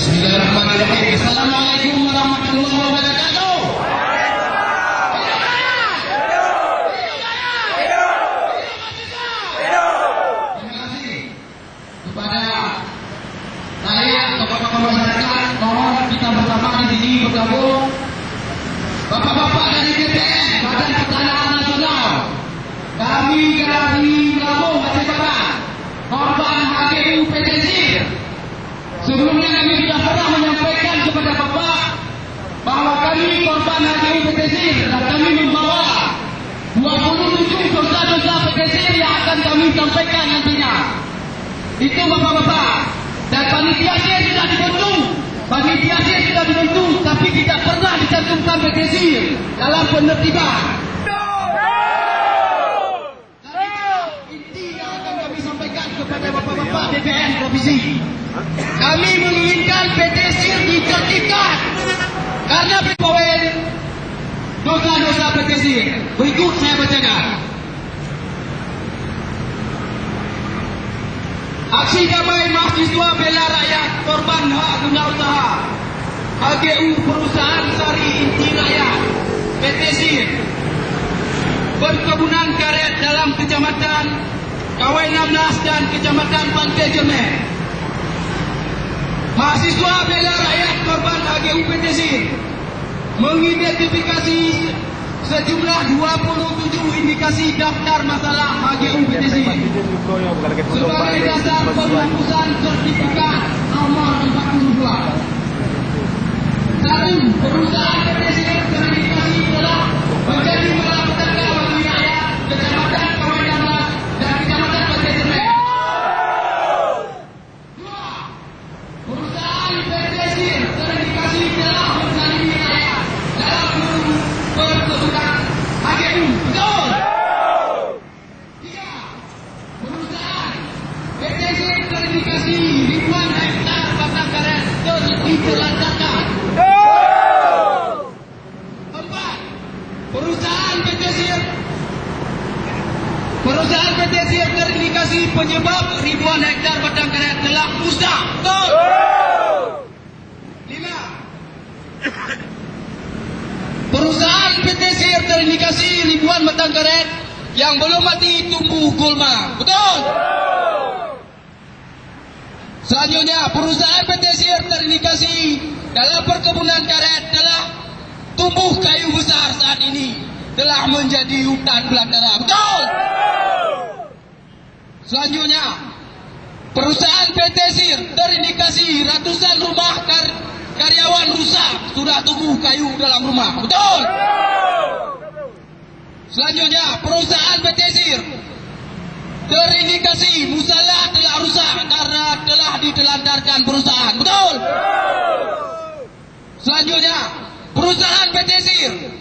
Bismillahirrahmanirrahim. Assalamualaikum warahmatullahi wabarakatuh. Terima kasih kepada rakyat, tokoh-tokoh masyarakat. Mohon kita bersama di sini bergabung. Bapak-bapak dari BPN, Badan Pertanahan Nasional. Kami dari Lampung, Aceh Barat, korban HGU PT Sir. Sebelumnya kami sudah pernah menyampaikan kepada Bapak bahwa kami korban HGU PT Sir dan kami membawa 27 dosa-dosa PT Sir yang akan kami sampaikan nantinya. Itu Bapak-bapak. Dan panitia Sir sudah dibentuk. Panitia Sir sudah dibentuk, tapi tidak pernah dicantumkan PT Sir dalam penertiban. Inti yang akan kami sampaikan kepada Bapak-bapak DPN Provinsi. Kami menginginkan PT Sir ditertibkan karena berpower dosa-dosa PT Sir. Berikut saya bacakan. Aksi damai mahasiswa bela rakyat korban hak guna usaha HGU Perusahaan Sari Inti Rakyat PT Sir Perkebunan Karet dalam Kecamatan Kawai 16 dan Kecamatan Pantai Jernih. Mahasiswa bela rakyat korban HGU PT Sir mengidentifikasi sejumlah 27 indikasi daftar masalah HGU PT Sir sebagai dasar penghapusan sertifikat nomor 42. 1. Perusahaan PT Sir terindikasi telah menjadi malapetaka bagi rakyat Kecamatan Kawai 16 dan Kecamatan Pantai Jernih. 2. Perusahaan PT Sir terindikasi telah menzalimi rakyat dalam perkebunan HGU. Betul? 3. Perusahaan PT Sir terindikasi ribuan hektar batang karet ditelantarkan. 4. Perusahaan PT Sir terindikasi penyebab ribuan hektar batang karet telah musnah. Betul? 5. Perusahaan PT Sir terindikasi ribuan batang karet yang belum mati tumbuh gulma. Betul? Selanjutnya, perusahaan PT Sir terindikasi dalam perkebunan karet telah tumbuh kayu besar saat ini telah menjadi hutan belantara. Betul? Selanjutnya, perusahaan PT Sir terindikasi ratusan rumah karyawan rusak sudah tumbuh kayu dalam rumah. Betul? Selanjutnya, perusahaan PT Sir terindikasi musala telah rusak karena telah ditelantarkan perusahaan. Betul? Selanjutnya, perusahaan PT Sir